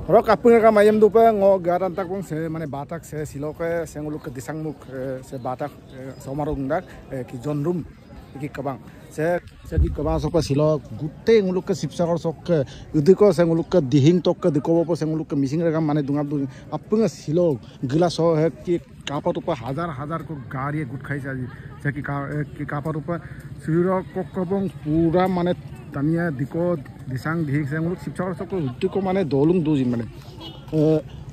Rok apung ka mayam dupa ngo garan tak bong se mane batak se siloke se nguluk ke disangmuk se batak somarung dak ki jonrum ki kabang se ki kabang sopa silo gutte nguluk ke sipsakor sok udiko se nguluk ke dihing tok ke dikobo se nguluk ke mising regam mane dungap du apung silo gila so है कि कापा ऊपर हजार को गाड़ी गुट खाई से कि कापा ऊपर सूर्य को कबंग पूरा माने तनिया दिको दिसांग ढीक से मुलुक शिक्षक सबको उद्योग को माने दोलुंग दो जिन माने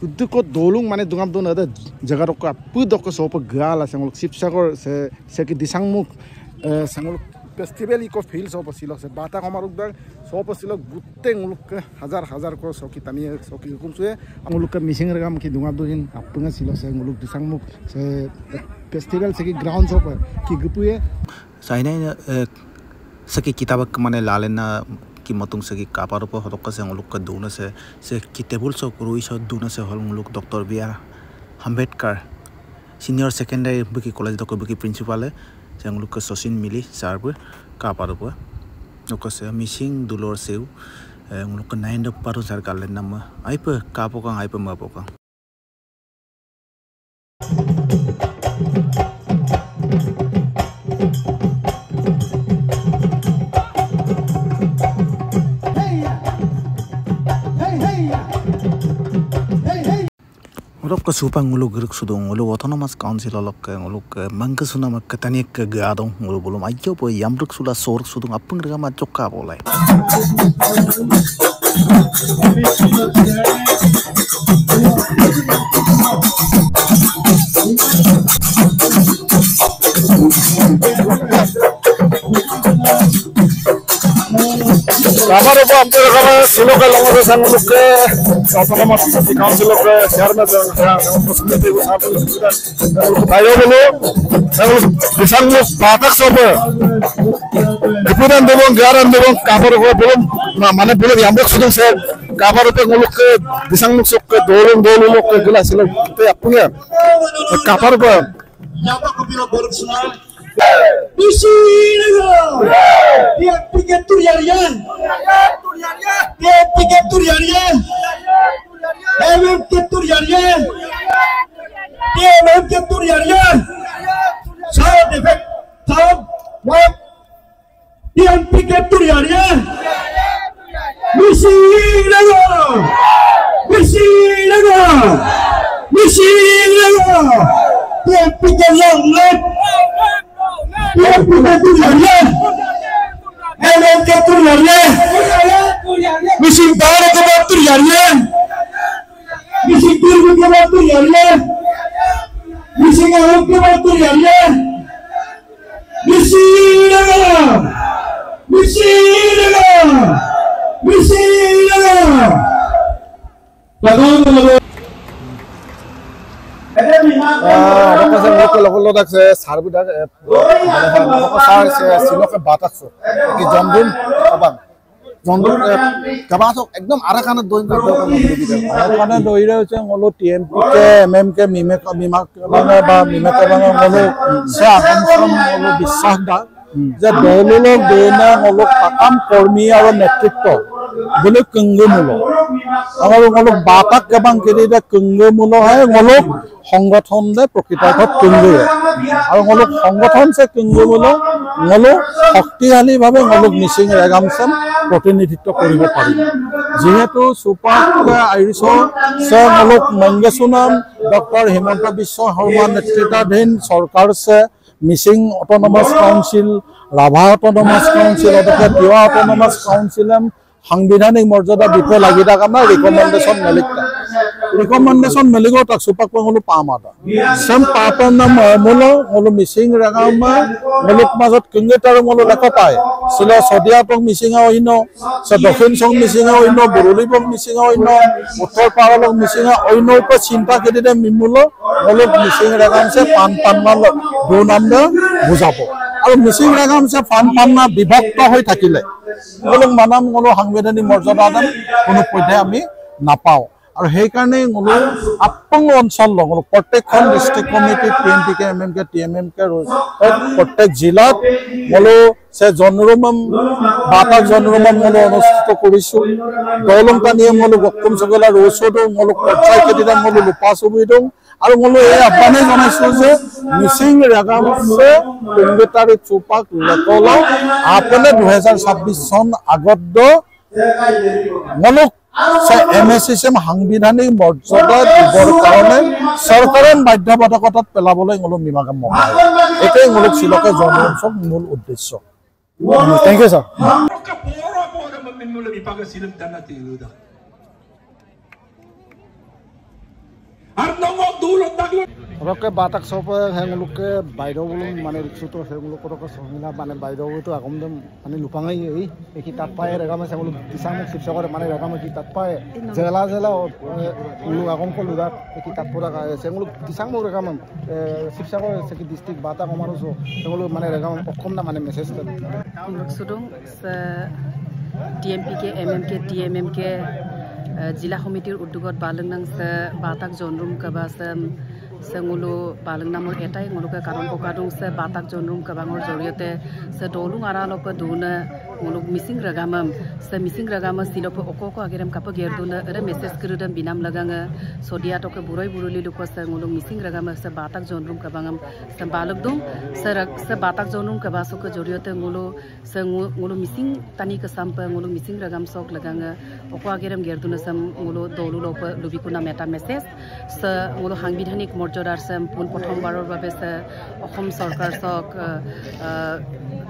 उद्योग को दोलुंग माने दुंगाम दो नदा जगह को पुद को सोप गाला से मुलुक शिक्षक से कि दिसांग मुक से मुलुक फेस्टिवल इको फील सोप सिलो से बाता हमारुक दा सोप सिलो गुत्ते मुलुक हजार को सोकी तनिया सोकी हुकुम से मुलुक मिसिंग रगाम की दुंगाम दो जिन अपना सिलो से मुलुक दिसांग मुक से फेस्टिवल से की ग्राउंड सोप की गुपुए साइना सकी किताब माने लालेना कि मतुंग सकी कापार ऊपर हतक से मुलुक का दून से कि टेबल सो रुई सो दून से हल मुलुक doctor B R. Ambedkar senior secondary बुकी कॉलेज दको बुकी प्रिंसिपल है से मुलुक सचिन मिली सारबो कापार ऊपर नको से मिसिंग दुलोर सेउ मुलुक नाइन द पारो जार काले नाम आइप कापोका आइप मापोका Ngolok supang ngolok geruk sudong ngolok autonomous council olok ngolok mangke suna mak tani ke gadong ngolok bolom ajo po yamruk sula soruk sudong apung rega ma jokka bolai Kamar apa ambil kamar silo ke lama tu sang luk ke apa nama di council luk ke share में untuk seperti itu apa sudah tayo dulu sang luk batak sobe kemudian dulu garan dulu kamar apa belum mana belum yang beruk sudah saya kamar apa nguluk ke sang luk sok ke dulu luk ke gelas silo itu apa ya kamar apa yang aku bilang beruk semua Isi dia pikir turian dia pikir turian emang turian dia emang turian saya defek saya wap dia pikir turian misi lego dia pikir long dia punya turian, emang turiannya, misi baru ke turiannya, misi biru ke turiannya, misi ngawuk ke turiannya, misi Rasa mereka lakukan dak sarbu dak, sar silok batak so, ki jambun kabang so, ekdom arah kanan doin kerja kan arah kanan doin itu ngolo TMP ke MM ke mimek banga ngolo seakan ngolo bisah dak, jadi dulu doina ngolo pakam kormi atau netritto, boleh kenggemulo, ngolo batak kabang kiri dak kenggemulo hai ngolo সংগঠন দে প্ৰকৃতাৰ্থত কেন্দ্ৰীয় আৰু ngolok সংগঠন সে কেন্দ্ৰীয় ngolok শক্তিশালী ভাবে ngolok Mising ৰেগামছন প্ৰতিনিধিত্ব কৰিব পাৰিব যেহেতু সুপাক আইৰিছ সে ngolok মংগেছুনাম ডক্টৰ হিমন্ত বিশ্ব শৰ্মা নেতৃত্বাধীন চৰকাৰ সে Mising autonomous council Rabha autonomous council অথবা তিৱা অটোনমাস কাউন্সিলম সাংবিধানিক মৰ্যাদা দিতে লাগি থাকা না ৰিকমেন্ডেশন মেলিগো তাক সুপাক পঙলো পামাটা সম পাপন নাম মলো মলো মিচিং ৰেগামা মলক মাজত কিংগেটাৰ মলো লেখা পায় সিলা সদিয়া পং মিচিং অইন স দক্ষিণ সং মিচিং অইন বৰুলি পং মিচিং অইন উত্তৰ পাৰলক মিচিং অইন উপ চিন্তা কেদিতে মিমুলো মলো মিচিং ৰেগামছে পাননা দু নাম বুজাব আৰু মিচিং ৰেগামছে পাননা বিভক্ত হৈ থাকিলে মলক মানাম মলো সাংবিধানিক মৰ্যাদা দান কোনো পধ্যে আমি নাপাও আৰু সেইকাৰণে মোলো আপং অঞ্চল মোলো প্ৰত্যেকখন district committee TMPK MMK TMMK প্ৰত্যেক জিলাত মোলো সে জনৰুমম বাতাক জনৰুমম মোলো অনুষ্ঠিত কৰিছো দলং টানিয়ে মোলো গক্কম সগলা ৰৌচটো মোলো পঞ্চায়ত কেইটা মোলো লুপা সুবিধং আৰু মোলো এই আহ্বানে জনাইছো যে মিচিং ৰেগামছে কংগ্ৰেটাৰী চুপাক লেকল আপনে 2026 চন আগত মোলো MSSM সাংবিধানিক মৰ্যাদা দিবৰ কাৰণে চৰকাৰৰ বাধ্যবাধকতাত পেলাবলৈ মোলো মিমাকাম মহায় এটাই মোলো শিলকে জনসংযোগ মূল উদ্দেশ্য thank you sir Roke batak sopa henguluke bairo bulung mane riksuto henguluke roke somila mane bairo itu agam dem mane lupangai ei eki tatpae regama henguluk disamuk sipsakore mane regama ki tatpae jela ulu agam ko ludak eki tatpura ka henguluk disamuk regama sipsakore seki district batak omaruso henguluk mane regama okkom na mane message ta sudung se TMPK MMK TMMK जिला समितिर उद्योगत बालंगनां से बाताक जनरुम कबा से ngulu balungnamor etai nguluke karon kokadung se batak jonrum kabangor joriate se dolung aralope duna ngulu missing ragamam se missing ragama silope okoko agerem kapa gerduna ere message kirudam binam laganga sodia toke buroi buruli luko se ngulu missing ragama se batak jonrum kabangam se balugdung se batak jonrum kabasoko joriate ngulu missing tani ke sampai ngulu missing ragam sok laganga oko agerem gerduna sam ngulu dolu lope lubikuna meta message se ngulu hangbidanik মর্যাদার same পুন প্রথমবারের বাবে অসম সরকার সক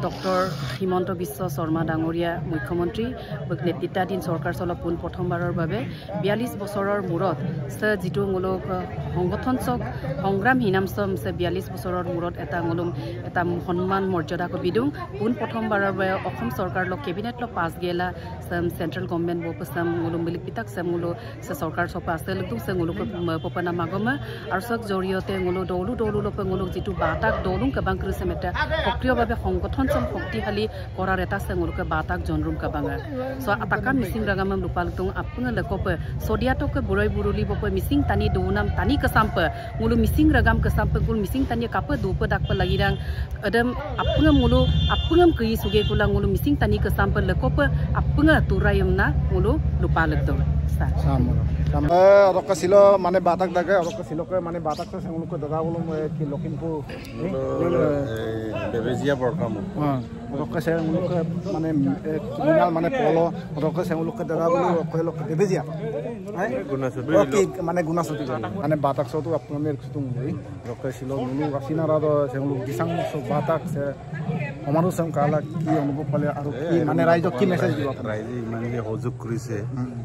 doctor Himanta Biswa Sarma ডাঙরিয়া মুখ্যমন্ত্রী নেতৃত্বাধীন সরকার চল পুন প্রথমবারের বাবে 42 বছরের মূরত সে যেটো মূলক সংগঠন চক সংগ্রাম হিনামসম সে 42 বছরের মূরত এটা মূলম এটা সম্মান মর্যাদা কবিদুং পুন প্রথমবারের বাবে অসম সরকার লক ক্যাবিনেট লক পাস গেলা সেম সেন্ট্রাল গভর্নমেন্ট বপ সেম মূলম বিলিক পিতাক সেম মূল সে সরকার সপা আছে লক সে মূলক পপনা মাগমা আর জৰিয়তে ngulu dolu lope ngulu jitu batak dolung kabang kruse meta সক্রিয় ভাবে সংগঠন সম শক্তিশালী কৰাৰ এটা nguluke batak jonrum kabanga so atakan missing ragamam lupaltung apung lekope sodiatoke buroi buruli bope missing tani donam tani kesampe ngulu missing ragam kesampe gul missing tani kape dupe dakpe lagirang adam apungam ngulu apungam kei suge kula ngulu missing tani kesampe lekope apunga turayumna ngulu lupaltung sama roka silo mane batak daga roka silo ke mane batak se nguluke daga bulum ki Lokhimpur Bebezia program roka se nguluke mane criminal mane polo roka se nguluke daga bulum ko lok Bebezia oke mane gunasoti mane batak so tu apna mer khutung ei roka silo ngulu asinara do se nguluk disang so batak se আমাৰো সম কালা কি অনুভৱ পালে আৰু কি মানে ৰাইজক কি মেছেজ দিব ৰাইজে মানে সহযোগ কৰিছে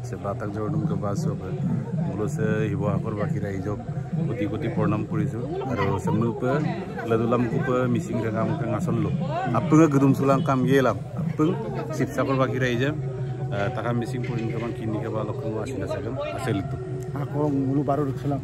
সে বাতাক জৰডুম কবাস মূলছে হিবহাকৰ বাকি ৰাইজক কোটি কোটি প্ৰণাম কৰিছো আৰু সমুপে লদুলাম কুপ মিচিং ৰাগাম কাঙাছললো আপং গদুম সুলাং কাম গেলাম আপং শিবসাগৰ বাকি ৰাইজে টাকা মিচিং পৰিন কাম কিনি কেবা লক্ষণ আছিল আছে লিতো আকৌ মুলু বাৰো ৰখলা